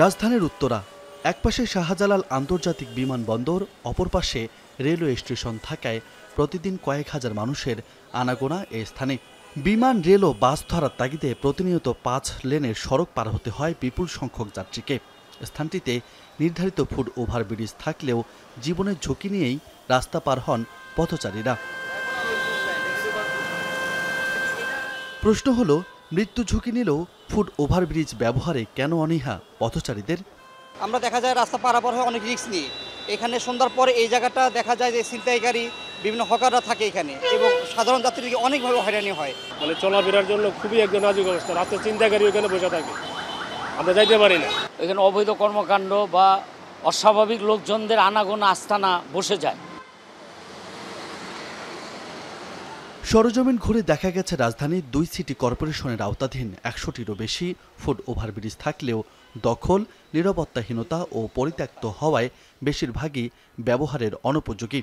রাজধানীর উত্তরা, একপাশে শাহজালাল আন্তর্জাতিক বিমানবন্দর, অপর পাশে রেলওয়ে স্টেশন থাকায় প্রতিদিন কয়েক হাজার মানুষের আনাগোনা এই স্থানে। বিমান, রেল ও বাস ধরার তাগিদে প্রতিনিয়ত 5 লেনের সড়ক পার হতে হয় বিপুল সংখ্যক যাত্রীকে। স্থানটিতে নির্ধারিত ফুট ওভারব্রিজ থাকলেও জীবনের ঝুঁকি নিয়েই রাস্তা পার হন পথচারীরা। প্রশ্ন হলো, মৃত্যু ঝুঁকি নিলেও ফুট ওভারব্রিজ ব্যবহারে কেন অনীহা পথচারীদের? আমরা দেখা যায় রাস্তা পারাপার হয় অনেক রিস্ক নিয়ে। এখানে সন্ধ্যার পরে এই জায়গাটা দেখা যায় যে ছিনতাইকারী, বিভিন্ন হকাররা থাকে এখানে এবং সাধারণ যাত্রীদেরকে অনেকভাবে হয়রানি হয়। মানে চলাফেরার জন্য খুবই একজন নাজুক অবস্থা। রাস্তায় ছিনতাইকারী ওখানে বসে থাকে, আমরা যাইতে পারি না। এখানে অবৈধ কর্মকাণ্ড বা অস্বাভাবিক লোকজনদের আনাগোনা আস্তানা বসে যায়। সরজমিন ঘুরে দেখা গেছে রাজধানীর 2 সিটি কর্পোরেশনের আওতাধীন 100টিরও বেশি ফুট ওভারব্রিজ থাকলেও দখল, নিরাপত্তাহীনতা ও পরিত্যক্ত হওয়ায় বেশিরভাগই ব্যবহারের অনুপযোগী।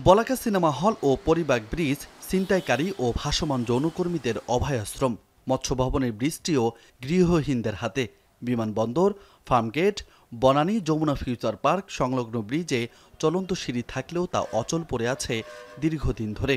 বলাকা সিনেমা হল ও পরিবাগ ব্রিজ ছিনতাইকারী ও ভাসমান যৌনকর্মীদের অভয়াশ্রম। মৎস্য ভবনের ব্রিজটিও গৃহহীনদের হাতে। বিমানবন্দর, ফার্মগেট, বনানী, যমুনা ফিউচার পার্ক সংলগ্ন ব্রিজে চলন্ত সিঁড়ি থাকলেও তা অচল পড়ে আছে দীর্ঘদিন ধরে।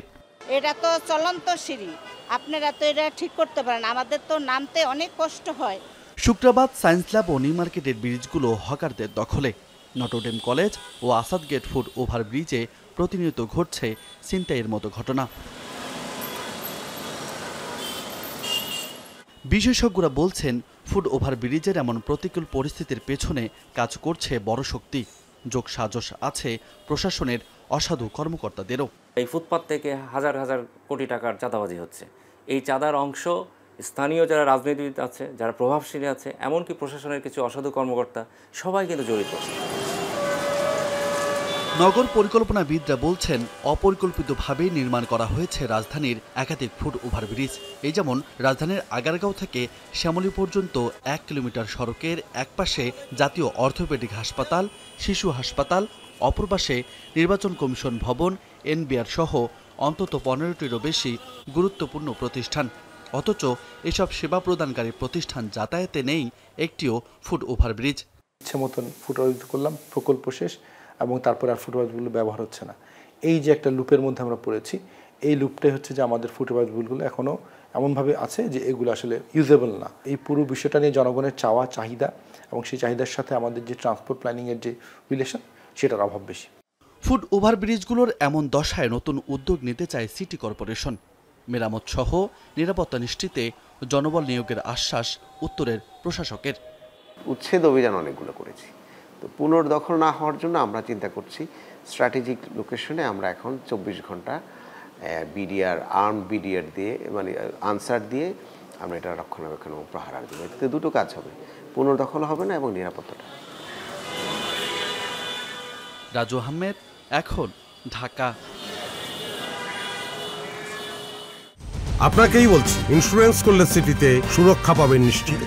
এটা তো চলন্ত সিঁড়ি, আপনারা তো এটা ঠিক করতে পারেন, আমাদের তো নামতে অনেক কষ্ট হয়। শুক্রবার সায়েন্স ল্যাব ও নিউ মার্কেটের ব্রিজগুলো হকারদের দখলে। নটরডেম কলেজ ও আসাদ গেট ফুট ওভারব্রিজে প্রতিনিয়ত ঘটছে ছিনতাইয়ের মতো ঘটনা। বিশেষজ্ঞরা বলছেন, ফুট ওভারব্রিজের এমন প্রতিকূল পরিস্থিতির পেছনে কাজ করছে বড় শক্তি। যোগসাজশ আছে প্রশাসনের অসাধু কর্মকর্তাদেরও। এই ফুটপাত থেকে হাজার হাজার কোটি টাকার চাঁদাবাজি হচ্ছে। এই চাঁদার অংশ স্থানীয় যারা রাজনীতিবিদ আছে, যারা প্রভাবশালী আছে, এমনকি প্রশাসনের কিছু অসাধু কর্মকর্তা, সবাই কিন্তু জড়িত। নগর পরিকল্পনাবিদরা বলছেন, অপরিকল্পিতভাবে নির্মাণ করা হয়েছে রাজধানীর একাধিক ফুট ওভারব্রিজ। এই যেমন রাজধানীর আগারগাঁও থেকে শ্যামলী পর্যন্ত 1 কিলোমিটার সড়কের একপাশে জাতীয় অর্থোপেডিক হাসপাতাল, শিশু হাসপাতাল, অপর পাশে নির্বাচন কমিশন ভবন, এনবিআর সহ অন্তত 15টিরও বেশি গুরুত্বপূর্ণ প্রতিষ্ঠান। অথচ এসব সেবা প্রদানকারী প্রতিষ্ঠান যাতায়াতে নেই একটিও ফুট ওভারব্রিজ। ইচ্ছে মতন ফুট ওভারব্রিজ করলাম, প্রকল্প শেষ, এবং তারপরে আর ফুট ওভারব্রিজগুলো ব্যবহার হচ্ছে না। এই যে একটা লুপের মধ্যে আমরা পড়েছি, এই লুপটাই হচ্ছে যে আমাদের ফুট ওভারব্রিজগুলো এখনও এমনভাবে আছে যে এগুলো আসলে ইউজেবল না। এই পুরো বিষয়টা নিয়ে জনগণের চাওয়া, চাহিদা এবং সেই চাহিদার সাথে আমাদের যে ট্রান্সপোর্ট প্ল্যানিংয়ের যে রিলেশন, সেটার অভাব বেশি। ফুট ওভারব্রিজগুলোর এমন দশায় নতুন উদ্যোগ নিতে চায় সিটি কর্পোরেশন। মেরামত সহ নিরাপত্তা নিশ্চিতে জনবল নিয়োগের আশ্বাস উত্তরের প্রশাসকের। উচ্ছেদ অভিযান অনেকগুলো করেছি, তো পুনর্দখল না হওয়ার জন্য আমরা চিন্তা করছি স্ট্র্যাটেজিক লোকেশনে আমরা এখন 24 ঘন্টা বিডিআর, আর্ম বিডিআর দিয়ে, মানে আনসার দিয়ে আমরা এটা রক্ষণাবেক্ষণ এবং প্রহার দেবো। এতে দুটো কাজ হবে, পুনর্দখল হবে না এবং নিরাপত্তাটা। রাজু আহমেদ, এখন, ঢাকা। আপনাকেই বলছি, ইন্স্যুরেন্স করলে সিটিতে সুরক্ষা পাবেন নিশ্চিত।